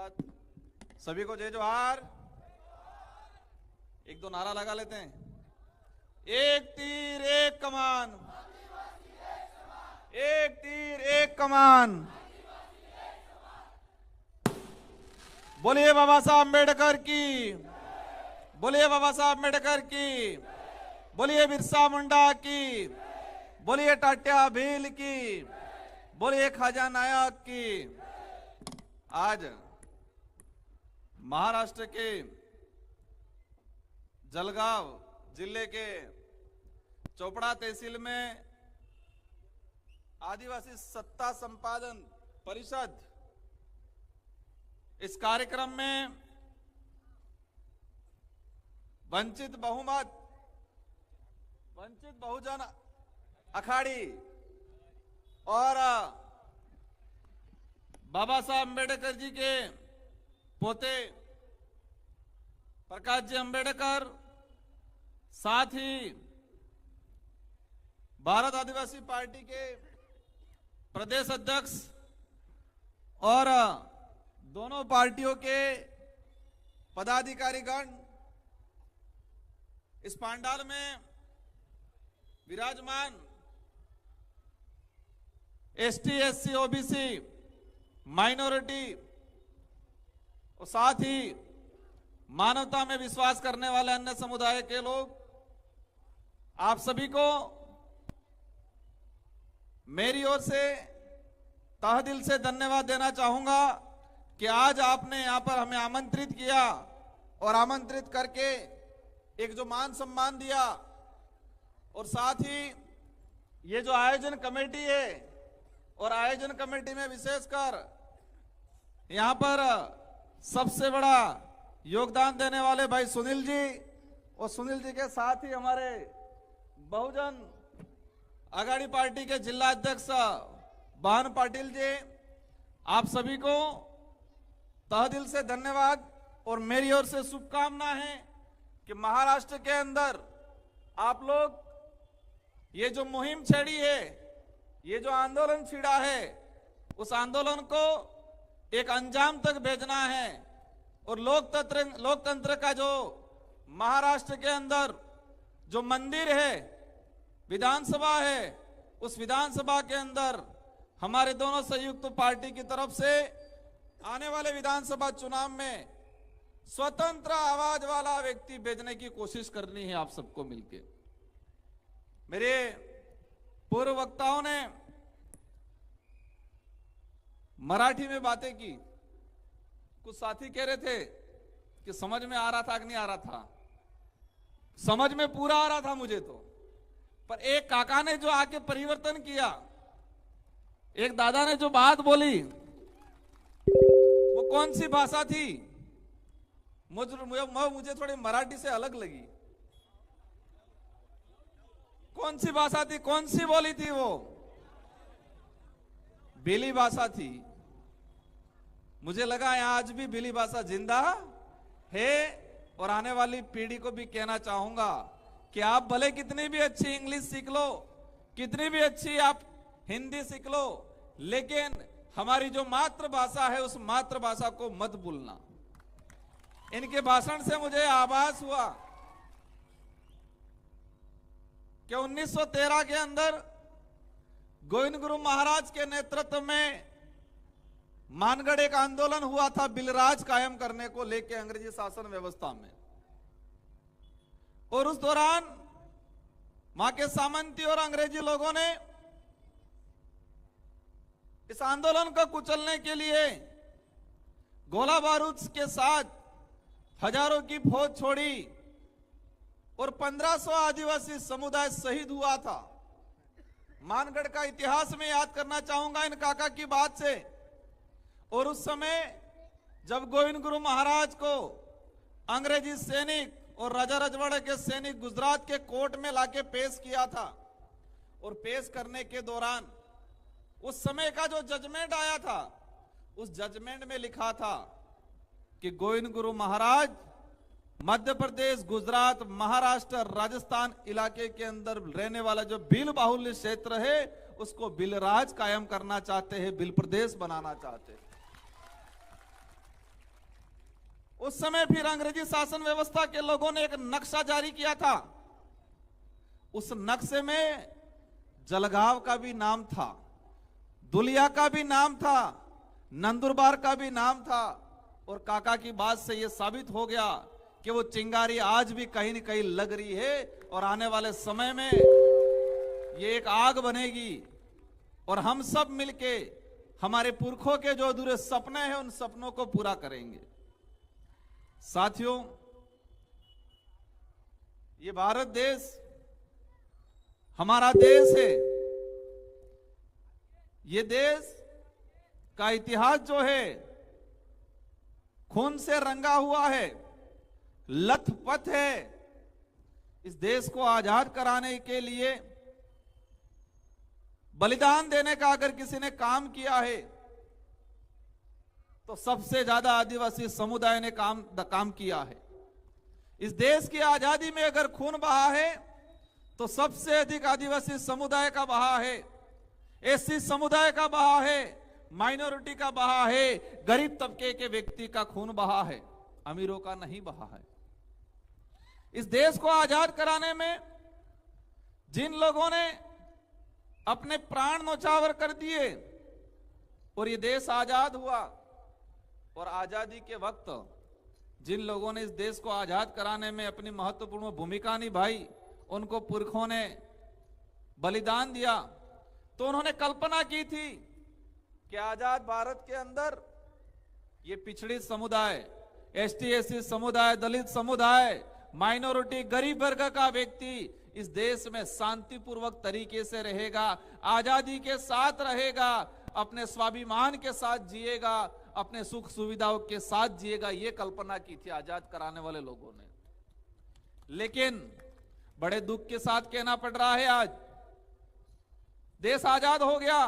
साथ सभी को जय जोहार। एक दो नारा लगा लेते हैं। एक तीर एक कमान, एक तीर एक कमान। बोलिए बाबा साहब अम्बेडकर की, बोलिए बाबा साहब अम्बेडकर की, बोलिए बिरसा मुंडा की, बोलिए टाट्या भील की, बोलिए ख्वाजा नायक की। आज महाराष्ट्र के जलगांव जिले के चोपड़ा तहसील में आदिवासी सत्ता संपादन परिषद इस कार्यक्रम में वंचित बहुमत, वंचित बहुजन अखाड़ी और बाबा साहब अम्बेडकर जी के पोते प्रकाश जी अम्बेडकर, साथ ही भारत आदिवासी पार्टी के प्रदेश अध्यक्ष और दोनों पार्टियों के पदाधिकारीगण इस पंडाल में विराजमान एसटी, एससी, ओबीसी, माइनॉरिटी और साथ ही मानवता में विश्वास करने वाले अन्य समुदाय के लोग, आप सभी को मेरी ओर से तहे दिल से धन्यवाद देना चाहूंगा कि आज आपने यहां पर हमें आमंत्रित किया और आमंत्रित करके एक जो मान सम्मान दिया और साथ ही ये जो आयोजन कमेटी है और आयोजन कमेटी में विशेषकर यहां पर सबसे बड़ा योगदान देने वाले भाई सुनील जी और सुनील जी के साथ ही हमारे बहुजन आघाड़ी पार्टी के जिला अध्यक्ष भान पाटिल जी, आप सभी को तहे दिल से धन्यवाद और मेरी ओर से शुभकामना है कि महाराष्ट्र के अंदर आप लोग ये जो मुहिम छेड़ी है, ये जो आंदोलन छिड़ा है, उस आंदोलन को एक अंजाम तक भेजना है और लोकतंत्र का जो महाराष्ट्र के अंदर जो मंदिर है, विधानसभा है, उस विधानसभा के अंदर हमारे दोनों संयुक्त पार्टी की तरफ से आने वाले विधानसभा चुनाव में स्वतंत्र आवाज वाला व्यक्ति भेजने की कोशिश करनी है आप सबको मिलके। मेरे पूर्व वक्ताओं ने मराठी में बातें की, कुछ साथी कह रहे थे कि समझ में आ रहा था कि नहीं आ रहा था। समझ में पूरा आ रहा था मुझे तो, पर एक काका ने जो आके परिवर्तन किया, एक दादा ने जो बात बोली, वो कौन सी भाषा थी? मुझे थोड़ी मराठी से अलग लगी। कौन सी भाषा थी? कौन सी बोली थी वो? बेली भाषा थी। मुझे लगा यहाँ आज भी बेली भाषा जिंदा है और आने वाली पीढ़ी को भी कहना चाहूंगा कि आप भले कितनी भी अच्छी इंग्लिश सीख लो, कितनी भी अच्छी आप हिंदी सीख लो, लेकिन हमारी जो मातृभाषा है उस मातृभाषा को मत भूलना। इनके भाषण से मुझे आभास हुआ कि 1913 के अंदर गोविंद गुरु महाराज के नेतृत्व में मानगढ़ एक आंदोलन हुआ था बिलराज कायम करने को लेकर अंग्रेजी शासन व्यवस्था में, और उस दौरान वहां के सामंती और अंग्रेजी लोगों ने इस आंदोलन को कुचलने के लिए गोला बारूद के साथ हजारों की फौज छोड़ी और 1500 आदिवासी समुदाय शहीद हुआ था। मानगढ़ का इतिहास में याद करना चाहूंगा इन काका की बात से। और उस समय जब गोविंद गुरु महाराज को अंग्रेजी सैनिक और राजा रजवाड़े के सैनिक गुजरात के कोर्ट में लाके पेश किया था, और पेश करने के दौरान उस समय का जो जजमेंट आया था, उस जजमेंट में लिखा था कि गोविंद गुरु महाराज मध्य प्रदेश, गुजरात, महाराष्ट्र, राजस्थान इलाके के अंदर रहने वाला जो भील बाहुल्य क्षेत्र है उसको बिलराज कायम करना चाहते हैं, बिल प्रदेश बनाना चाहते हैं। उस समय फिर अंग्रेजी शासन व्यवस्था के लोगों ने एक नक्शा जारी किया था। उस नक्शे में जलगांव का भी नाम था, दुलिया का भी नाम था, नंदुरबार का भी नाम था। और काका की बात से यह साबित हो गया कि वो चिंगारी आज भी कहीं न कहीं लग रही है और आने वाले समय में ये एक आग बनेगी और हम सब मिलके हमारे पुरखों के जो अधूरे सपने हैं उन सपनों को पूरा करेंगे। साथियों, ये भारत देश हमारा देश है। ये देश का इतिहास जो है खून से रंगा हुआ है, लथपथ है। इस देश को आजाद कराने के लिए बलिदान देने का अगर किसी ने काम किया है तो सबसे ज्यादा आदिवासी समुदाय ने काम किया है। इस देश की आजादी में अगर खून बहा है तो सबसे अधिक आदिवासी समुदाय का बहा है, एससी समुदाय का बहा है, माइनॉरिटी का बहा है, गरीब तबके के व्यक्ति का खून बहा है, अमीरों का नहीं बहा है। इस देश को आजाद कराने में जिन लोगों ने अपने प्राण न्यौछावर कर दिए और ये देश आजाद हुआ, और आजादी के वक्त जिन लोगों ने इस देश को आजाद कराने में अपनी महत्वपूर्ण भूमिका निभाई, उनको पुरखों ने बलिदान दिया, तो उन्होंने कल्पना की थी कि आजाद भारत के अंदर ये पिछड़ी समुदाय, एसटी एससी समुदाय, दलित समुदाय, माइनॉरिटी, गरीब वर्ग का व्यक्ति इस देश में शांतिपूर्वक तरीके से रहेगा, आजादी के साथ रहेगा, अपने स्वाभिमान के साथ जिएगा, अपने सुख सुविधाओं के साथ जिएगा। ये कल्पना की थी आजाद कराने वाले लोगों ने। लेकिन बड़े दुख के साथ कहना पड़ रहा है, आज देश आजाद हो गया।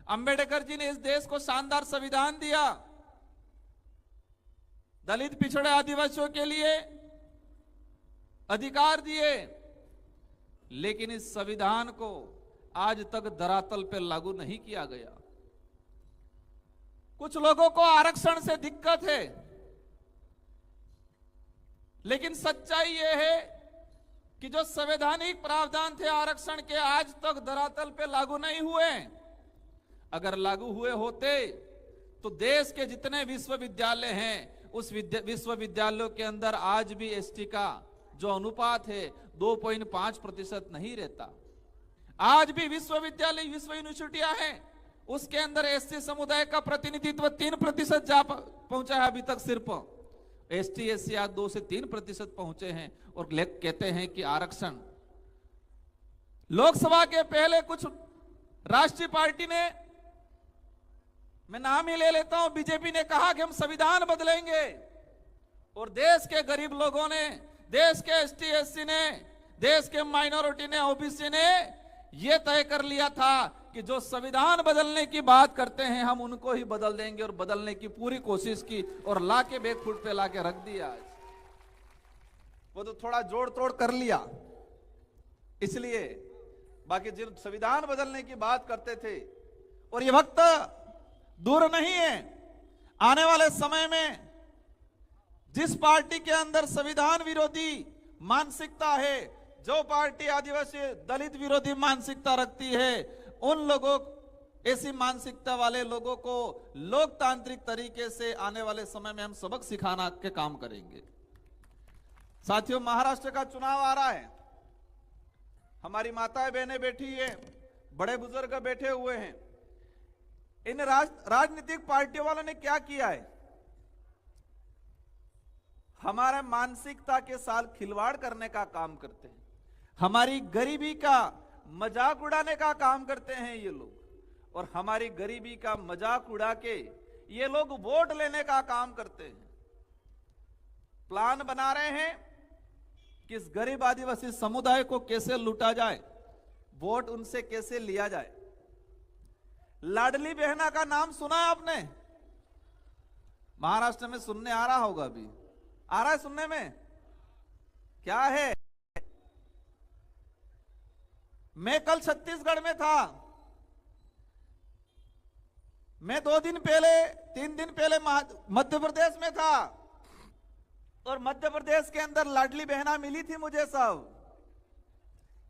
अंबेडकर जी ने इस देश को शानदार संविधान दिया, दलित पिछड़े आदिवासियों के लिए अधिकार दिए, लेकिन इस संविधान को आज तक धरातल पर लागू नहीं किया गया। कुछ लोगों को आरक्षण से दिक्कत है, लेकिन सच्चाई यह है कि जो संवैधानिक प्रावधान थे आरक्षण के, आज तक धरातल पे लागू नहीं हुए। अगर लागू हुए होते तो देश के जितने विश्वविद्यालय हैं उस विश्वविद्यालयों के अंदर आज भी एसटी का जो अनुपात है 2.5% नहीं रहता। आज भी विश्वविद्यालय, विश्व यूनिवर्सिटियां हैं, उसके अंदर एससी समुदाय का प्रतिनिधित्व 3% जा पहुंचा है। अभी तक सिर्फ एसटी एससी आज 2 से 3% पहुंचे हैं और कहते हैं कि आरक्षण। लोकसभा के पहले कुछ राष्ट्रीय पार्टी ने, मैं नाम ही ले लेता हूं, बीजेपी ने कहा कि हम संविधान बदलेंगे, और देश के गरीब लोगों ने, देश के एसटी एससी ने, देश के माइनॉरिटी ने, ओबीसी ने यह तय कर लिया था कि जो संविधान बदलने की बात करते हैं हम उनको ही बदल देंगे, और बदलने की पूरी कोशिश की और लाके बैकफुट पे लाके रख दिया। आज वो तो थोड़ा जोड़ तोड़ कर लिया इसलिए, बाकी जिन संविधान बदलने की बात करते थे, और ये वक्त दूर नहीं है, आने वाले समय में जिस पार्टी के अंदर संविधान विरोधी मानसिकता है, जो पार्टी आदिवासी दलित विरोधी मानसिकता रखती है, उन लोगों, ऐसी मानसिकता वाले लोगों को लोकतांत्रिक तरीके से आने वाले समय में हम सबक सिखाना के काम करेंगे। साथियों, महाराष्ट्र का चुनाव आ रहा है, हमारी माताएं बहनें बैठी है, बड़े बुजुर्ग बैठे हुए हैं। इन राजनीतिक पार्टियों वालों ने क्या किया है? हमारे मानसिकता के साथ खिलवाड़ करने का काम करते हैं, हमारी गरीबी का मजाक उड़ाने का काम करते हैं ये लोग, और हमारी गरीबी का मजाक उड़ा के ये लोग वोट लेने का काम करते हैं। प्लान बना रहे हैं कि इस गरीब आदिवासी समुदाय को कैसे लूटा जाए, वोट उनसे कैसे लिया जाए। लाडली बहना का नाम सुना है आपने? महाराष्ट्र में सुनने आ रहा होगा, अभी आ रहा है सुनने में? क्या है? मैं कल छत्तीसगढ़ में था, मैं 2 दिन पहले 3 दिन पहले मध्य प्रदेश में था। और मध्य प्रदेश के अंदर लाडली बहना मिली थी मुझे, सब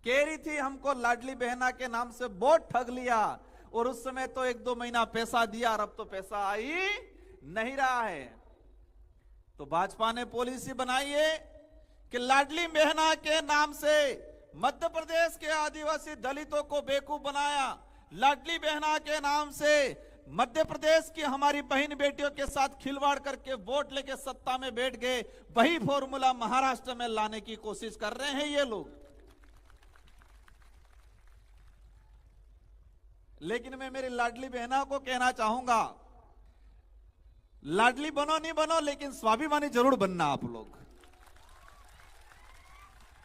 कह रही थी हमको लाडली बहना के नाम से बहुत ठग लिया, और उस समय तो 1-2 महीना पैसा दिया और अब तो पैसा आ ही नहीं रहा है। तो भाजपा ने पॉलिसी बनाई है कि लाडली बहना के नाम से मध्य प्रदेश के आदिवासी दलितों को बेवकूफ बनाया, लाडली बहना के नाम से मध्य प्रदेश की हमारी बहन बेटियों के साथ खिलवाड़ करके वोट लेके सत्ता में बैठ गए। वही फॉर्मूला महाराष्ट्र में लाने की कोशिश कर रहे हैं ये लोग। लेकिन मैं मेरी लाडली बहना को कहना चाहूंगा, लाडली बनो नहीं बनो, लेकिन स्वाभिमानी जरूर बनना आप लोग।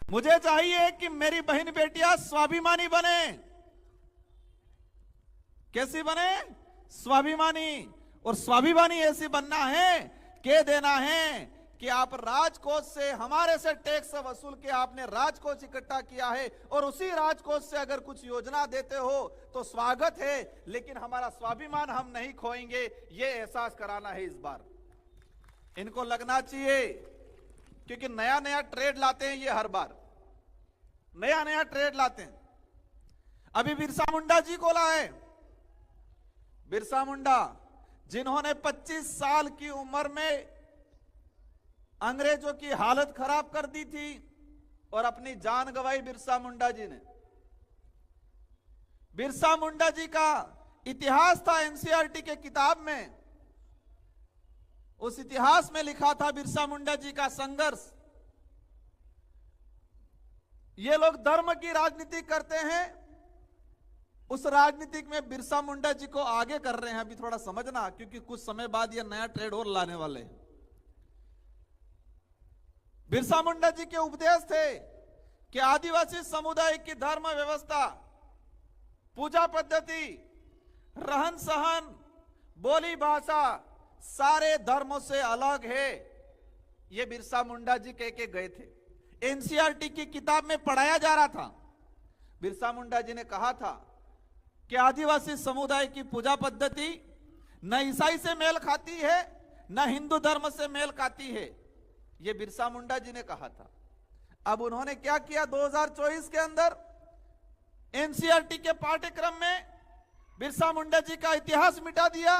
मुझे चाहिए कि मेरी बहन बेटियां स्वाभिमानी बने। कैसी बने? स्वाभिमानी। और स्वाभिमानी ऐसी बनना है, कह देना है कि आप राजकोष से, हमारे से टैक्स वसूल के आपने राजकोष इकट्ठा किया है, और उसी राजकोष से अगर कुछ योजना देते हो तो स्वागत है, लेकिन हमारा स्वाभिमान हम नहीं खोएंगे, ये एहसास कराना है इस बार। इनको लगना चाहिए, क्योंकि नया नया ट्रेड लाते हैं ये, हर बार नया नया ट्रेड लाते हैं। अभी बिरसा मुंडा जी को लाए, बिरसा मुंडा जिन्होंने 25 साल की उम्र में अंग्रेजों की हालत खराब कर दी थी और अपनी जान गंवाई बिरसा मुंडा जी ने। बिरसा मुंडा जी का इतिहास था एनसीईआरटी के किताब में, उस इतिहास में लिखा था बिरसा मुंडा जी का संघर्ष। ये लोग धर्म की राजनीति करते हैं, उस राजनीति में बिरसा मुंडा जी को आगे कर रहे हैं। अभी थोड़ा समझना, क्योंकि कुछ समय बाद ये नया ट्रेड और लाने वाले हैं। बिरसा मुंडा जी के उपदेश थे कि आदिवासी समुदाय की धर्म व्यवस्था, पूजा पद्धति, रहन सहन, बोली भाषा सारे धर्मों से अलग है। ये बिरसा मुंडा जी कह के गए थे, एनसीईआरटी की किताब में पढ़ाया जा रहा था। बिरसा मुंडा जी ने कहा था कि आदिवासी समुदाय की पूजा पद्धति न ईसाई से मेल खाती है, न हिंदू धर्म से मेल खाती है, ये बिरसा मुंडा जी ने कहा था। अब उन्होंने क्या किया, 2024 के अंदर एनसीईआरटी के पाठ्यक्रम में बिरसा मुंडा जी का इतिहास मिटा दिया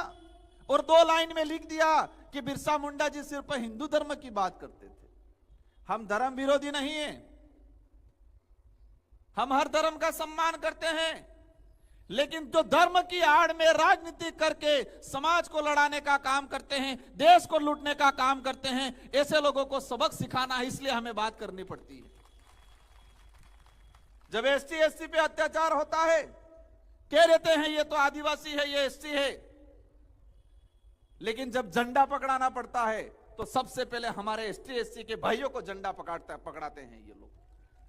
और 2 लाइन में लिख दिया कि बिरसा मुंडा जी सिर्फ हिंदू धर्म की बात करते थे। हम धर्म विरोधी नहीं है, हम हर धर्म का सम्मान करते हैं, लेकिन जो धर्म की आड़ में राजनीति करके समाज को लड़ाने का काम करते हैं, देश को लूटने का काम करते हैं, ऐसे लोगों को सबक सिखाना है, इसलिए हमें बात करनी पड़ती है। जब एसटी एससी पे अत्याचार होता है, कह देते हैं ये तो आदिवासी है, ये एसटी है, लेकिन जब झंडा पकड़ाना पड़ता है तो सबसे पहले हमारे एसटी एससी के भाइयों को झंडा पकड़ाते हैं ये लोग।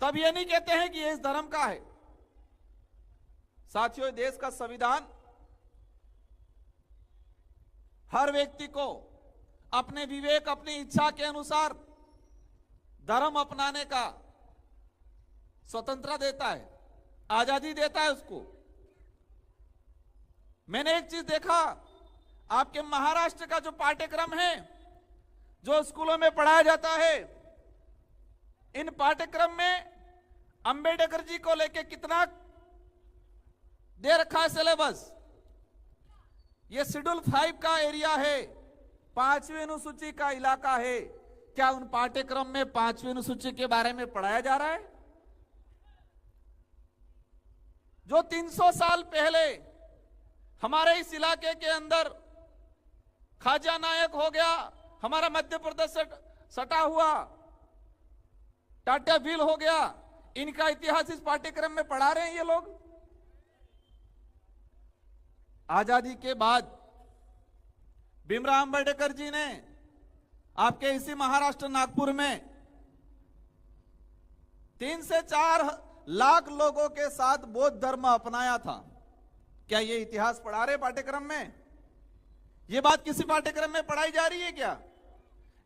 तब ये नहीं कहते हैं कि ये इस धर्म का है। साथियों, देश का संविधान हर व्यक्ति को अपने विवेक, अपनी इच्छा के अनुसार धर्म अपनाने का स्वतंत्रता देता है, आजादी देता है उसको। मैंने एक चीज देखा, आपके महाराष्ट्र का जो पाठ्यक्रम है, जो स्कूलों में पढ़ाया जाता है, इन पाठ्यक्रम में अंबेडकर जी को लेके कितना दे रखा है सिलेबस। ये शेड्यूल 5 का एरिया है, 5वीं अनुसूची का इलाका है। क्या उन पाठ्यक्रम में 5वीं अनुसूची के बारे में पढ़ाया जा रहा है? जो 300 साल पहले हमारे इस इलाके के अंदर खाजा नायक हो गया, हमारा मध्य प्रदेश से सटा हुआ टाटा व्हील हो गया, इनका इतिहास इस पाठ्यक्रम में पढ़ा रहे हैं ये लोग। आजादी के बाद भीमराव अंबेडकर जी ने आपके इसी महाराष्ट्र नागपुर में 3 से 4 लाख लोगों के साथ बौद्ध धर्म अपनाया था। क्या ये इतिहास पढ़ा रहे पाठ्यक्रम में? ये बात किसी पाठ्यक्रम में पढ़ाई जा रही है क्या?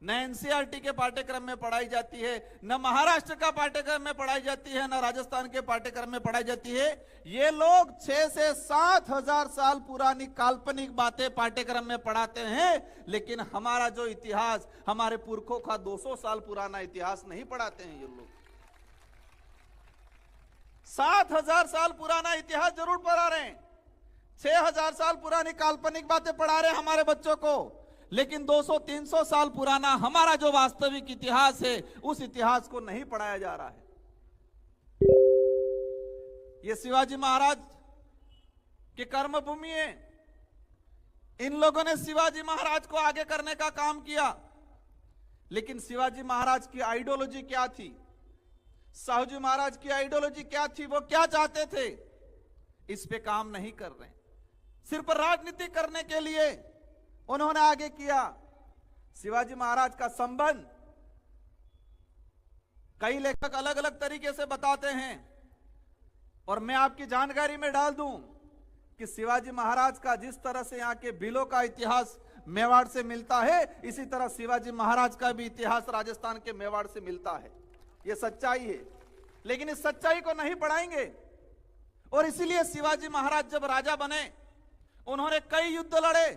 न एनसीईआरटी के पाठ्यक्रम में पढ़ाई जाती है, न महाराष्ट्र का पाठ्यक्रम में पढ़ाई जाती है, न राजस्थान के पाठ्यक्रम में पढ़ाई जाती है। ये लोग 6 से 7 हजार साल पुरानी काल्पनिक बातें पाठ्यक्रम में पढ़ाते हैं, लेकिन हमारा जो इतिहास, हमारे पुरखों का 200 साल पुराना इतिहास नहीं पढ़ाते हैं ये लोग। 7,000 साल पुराना इतिहास जरूर पढ़ा रहे हैं, 6,000 साल पुरानी काल्पनिक बातें पढ़ा रहे हैं हमारे बच्चों को, लेकिन 200-300 साल पुराना हमारा जो वास्तविक इतिहास है, उस इतिहास को नहीं पढ़ाया जा रहा है। ये शिवाजी महाराज की कर्मभूमि है। इन लोगों ने शिवाजी महाराज को आगे करने का काम किया, लेकिन शिवाजी महाराज की आइडियोलॉजी क्या थी, शाहूजी महाराज की आइडियोलॉजी क्या थी, वो क्या चाहते थे, इस पे काम नहीं कर रहे। सिर्फ राजनीति करने के लिए उन्होंने आगे किया। शिवाजी महाराज का संबंध कई लेखक अलग अलग तरीके से बताते हैं, और मैं आपकी जानकारी में डाल दूं कि शिवाजी महाराज का जिस तरह से यहाँ के बिलों का इतिहास मेवाड़ से मिलता है, इसी तरह शिवाजी महाराज का भी इतिहास राजस्थान के मेवाड़ से मिलता है। यह सच्चाई है, लेकिन इस सच्चाई को नहीं पढ़ाएंगे। और इसीलिए शिवाजी महाराज जब राजा बने, उन्होंने कई युद्ध लड़े,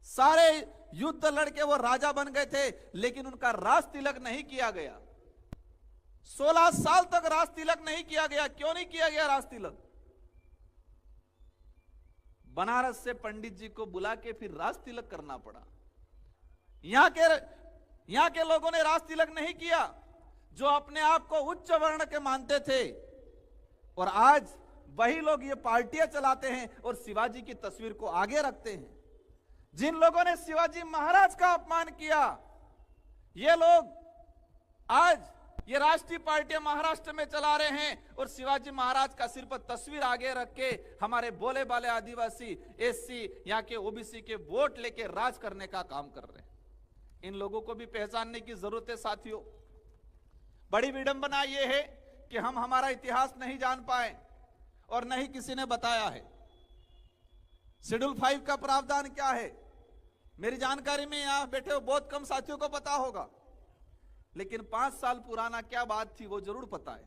सारे युद्ध लड़के वो राजा बन गए थे, लेकिन उनका राज तिलक नहीं किया गया। 16 साल तक राज तिलक नहीं किया गया। क्यों नहीं किया गया राज तिलक? बनारस से पंडित जी को बुला के फिर राज तिलक करना पड़ा। यहां के लोगों ने राज तिलक नहीं किया, जो अपने आप को उच्च वर्ण के मानते थे, और आज वही लोग ये पार्टियां चलाते हैं और शिवाजी की तस्वीर को आगे रखते हैं। जिन लोगों ने शिवाजी महाराज का अपमान किया, ये लोग आज ये राष्ट्रीय पार्टियां महाराष्ट्र में चला रहे हैं, और शिवाजी महाराज का सिर्फ तस्वीर आगे रख के हमारे बोले बाले आदिवासी, एससी, यहाँ के ओबीसी के वोट लेके राज करने का काम कर रहे हैं। इन लोगों को भी पहचानने की जरूरत है साथियों। बड़ी विडंबना यह है कि हम हमारा इतिहास नहीं जान पाए और न ही किसी ने बताया है। शेड्यूल 5 का प्रावधान क्या है, मेरी जानकारी में यहां बैठे हो बहुत कम साथियों को पता होगा, लेकिन 5 साल पुराना क्या बात थी वो जरूर पता है।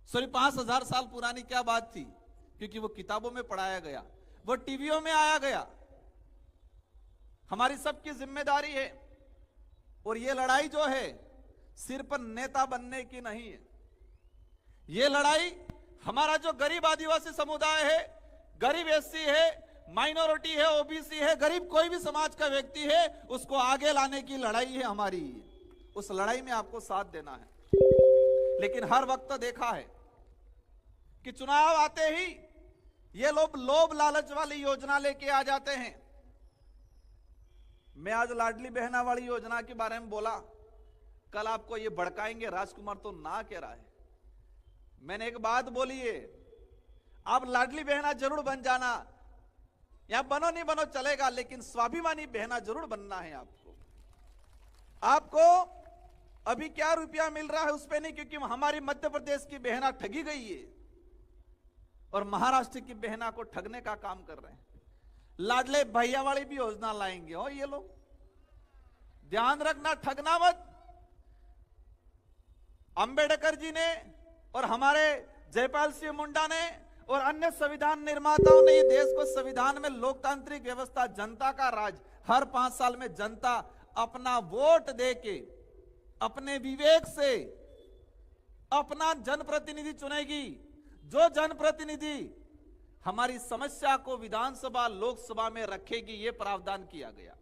सॉरी, 5,000 साल पुरानी क्या बात थी, क्योंकि वो किताबों में पढ़ाया गया, वो टीवियों में आया गया। हमारी सबकी जिम्मेदारी है, और ये लड़ाई जो है सिर्फ नेता बनने की नहीं है। ये लड़ाई हमारा जो गरीब आदिवासी समुदाय है, गरीब एससी है, माइनॉरिटी है, ओबीसी है, गरीब कोई भी समाज का व्यक्ति है, उसको आगे लाने की लड़ाई है हमारी। उस लड़ाई में आपको साथ देना है। लेकिन हर वक्त देखा है कि चुनाव आते ही ये लोग लोभ लालच वाली योजना लेके आ जाते हैं। मैं आज लाडली बहना वाली योजना के बारे में बोला, कल आपको ये भड़काएंगे, राजकुमार तो ना कह रहा है। मैंने एक बात बोली है, आप लाडली बहना जरूर बन जाना, या बनो नहीं बनो चलेगा, लेकिन स्वाभिमानी बहना जरूर बनना है आपको। आपको अभी क्या रुपया मिल रहा है उस पे नहीं, क्योंकि हमारी मध्य प्रदेश की बहना ठगी गई है और महाराष्ट्र की बहना को ठगने का काम कर रहे हैं। लाडले भैया वाली भी योजना लाएंगे हो ये लोग, ध्यान रखना, ठगना मत। अंबेडकर जी ने और हमारे जयपाल सिंह मुंडा ने और अन्य संविधान निर्माताओं ने ये देश को संविधान में लोकतांत्रिक व्यवस्था, जनता का राज, हर 5 साल में जनता अपना वोट देके अपने विवेक से अपना जनप्रतिनिधि चुनेगी। जो जनप्रतिनिधि हमारी समस्या को विधानसभा लोकसभा में रखेगी, ये प्रावधान किया गया।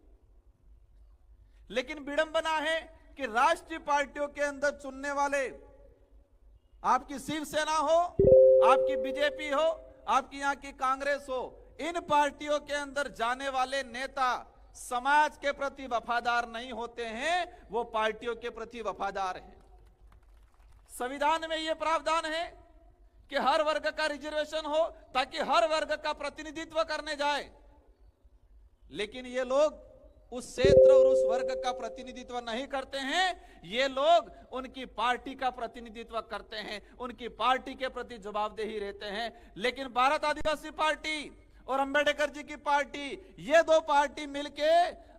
लेकिन विडंबना है कि राष्ट्रीय पार्टियों के अंदर चुनने वाले, आपकी शिवसेना हो, आपकी बीजेपी हो, आपकी यहाँ की कांग्रेस हो, इन पार्टियों के अंदर जाने वाले नेता समाज के प्रति वफादार नहीं होते हैं, वो पार्टियों के प्रति वफादार हैं। संविधान में यह प्रावधान है कि हर वर्ग का रिजर्वेशन हो ताकि हर वर्ग का प्रतिनिधित्व करने जाए, लेकिन ये लोग उस क्षेत्र और उस वर्ग का प्रतिनिधित्व नहीं करते हैं। ये लोग उनकी पार्टी का प्रतिनिधित्व करते हैं, उनकी पार्टी के प्रति जवाबदेही रहते हैं। लेकिन भारत आदिवासी पार्टी और अंबेडकर जी की पार्टी, ये दो पार्टी मिलके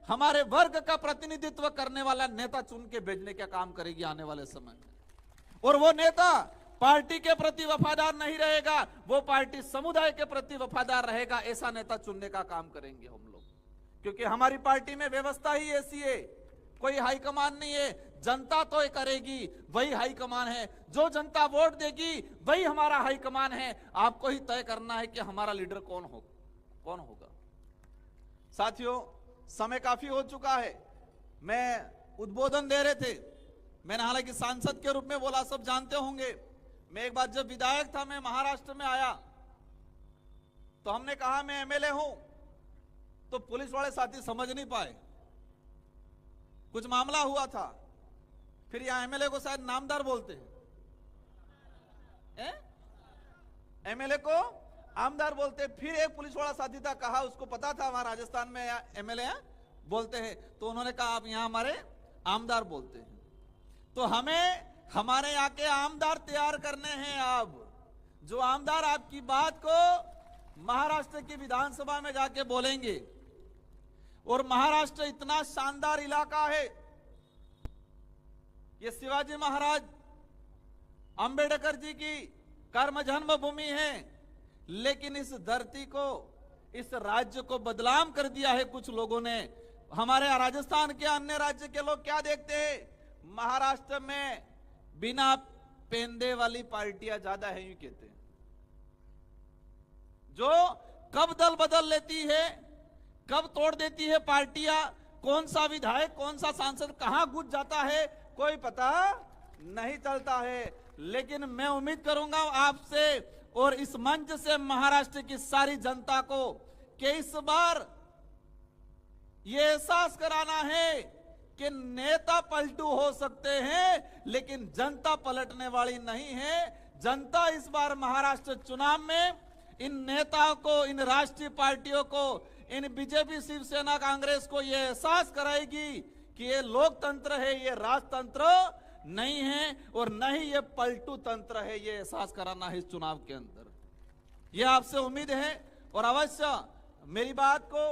हमारे वर्ग का प्रतिनिधित्व करने वाला नेता चुन के भेजने का काम करेगी आने वाले समय में। और वो नेता पार्टी के प्रति वफादार नहीं रहेगा, वो पार्टी समुदाय के प्रति वफादार रहेगा, ऐसा नेता चुनने का काम करेंगे हम लोग। क्योंकि हमारी पार्टी में व्यवस्था ही ऐसी है, कोई हाईकमान नहीं है, जनता तो करेगी, वही हाईकमान है। जो जनता वोट देगी वही हमारा हाईकमान है। आपको ही तय करना है कि हमारा लीडर कौन होगा। साथियों, समय काफी हो चुका है। मैं उद्बोधन दे रहे थे, मैंने हालांकि सांसद के रूप में बोला, सब जानते होंगे। मैं एक बार जब विधायक था, मैं महाराष्ट्र में आया तो हमने कहा मैं एमएलए हूं, तो पुलिस वाले साथी समझ नहीं पाए, कुछ मामला हुआ था। फिर यहां एमएलए को शायद नामदार बोलते हैं, एमएलए को आमदार बोलते। फिर एक पुलिस वाला साथी था, कहा उसको पता था वहां राजस्थान में एमएलए बोलते हैं, तो उन्होंने कहा आप यहां हमारे आमदार बोलते हैं। तो हमें हमारे यहाँ के आमदार तैयार करने हैं। अब जो आमदार आपकी बात को महाराष्ट्र की विधानसभा में जाके बोलेंगे। और महाराष्ट्र इतना शानदार इलाका है, ये शिवाजी महाराज अंबेडकर जी की कर्म जन्मभूमि है, लेकिन इस धरती को, इस राज्य को बदनाम कर दिया है कुछ लोगों ने। हमारे राजस्थान के अन्य राज्य के लोग क्या देखते हैं, महाराष्ट्र में बिना पेंदे वाली पार्टियां ज्यादा है, यूं कहते हैं, जो कब दल बदल लेती है, कब तोड़ देती है पार्टियां, कौन सा विधायक कौन सा सांसद कहां घुस जाता है, कोई पता नहीं चलता है। लेकिन मैं उम्मीद करूंगा आपसे और इस मंच से महाराष्ट्र की सारी जनता को कि इस बार ये एहसास कराना है कि नेता पलटू हो सकते हैं, लेकिन जनता पलटने वाली नहीं है। जनता इस बार महाराष्ट्र चुनाव में इन नेताओं को, इन राष्ट्रीय पार्टियों को, इन बीजेपी, शिवसेना, कांग्रेस को यह एहसास कराएगी कि ये लोकतंत्र है, ये राजतंत्र नहीं है और न ही ये पलटू तंत्र है। ये एहसास कराना है इस चुनाव के अंदर, ये आपसे उम्मीद है। और अवश्य मेरी बात को,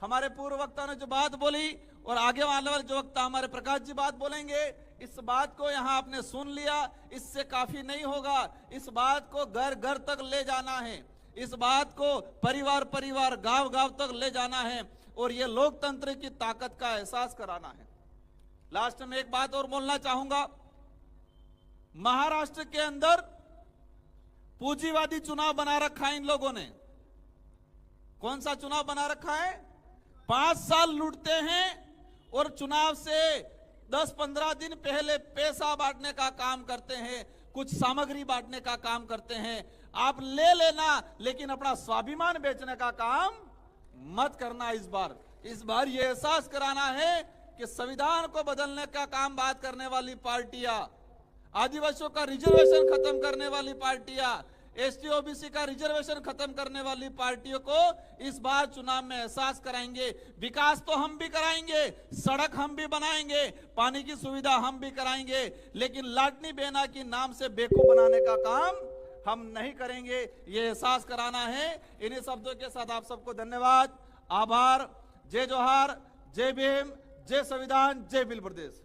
हमारे पूर्व वक्ता ने जो बात बोली और आगे आने वाले जो वक्ता हमारे प्रकाश जी बात बोलेंगे, इस बात को यहाँ आपने सुन लिया, इससे काफी नहीं होगा। इस बात को घर घर तक ले जाना है, इस बात को परिवार परिवार, गांव गांव तक ले जाना है और ये लोकतंत्र की ताकत का एहसास कराना है। लास्ट में एक बात और बोलना चाहूंगा, महाराष्ट्र के अंदर पूंजीवादी चुनाव बना रखा है इन लोगों ने। कौन सा चुनाव बना रखा है? 5 साल लूटते हैं और चुनाव से 10-15 दिन पहले पैसा बांटने का काम करते हैं, कुछ सामग्री बांटने का काम करते हैं। आप ले लेना, लेकिन अपना स्वाभिमान बेचने का काम मत करना। इस बार ये एहसास कराना है कि संविधान को बदलने का काम बात करने वाली पार्टियां, आदिवासियों का रिजर्वेशन खत्म करने वाली पार्टियां, एसटी ओबीसी का रिजर्वेशन खत्म करने वाली पार्टियों को इस बार चुनाव में एहसास कराएंगे। विकास तो हम भी कराएंगे, सड़क हम भी बनाएंगे, पानी की सुविधा हम भी कराएंगे, लेकिन लाडली बहना की नाम से बेवकूफ बनाने का काम हम नहीं करेंगे। ये एहसास कराना है। इन्हीं शब्दों के साथ आप सबको धन्यवाद, आभार। जय जोहार, जय भीम, जय संविधान, जय बिल प्रदेश।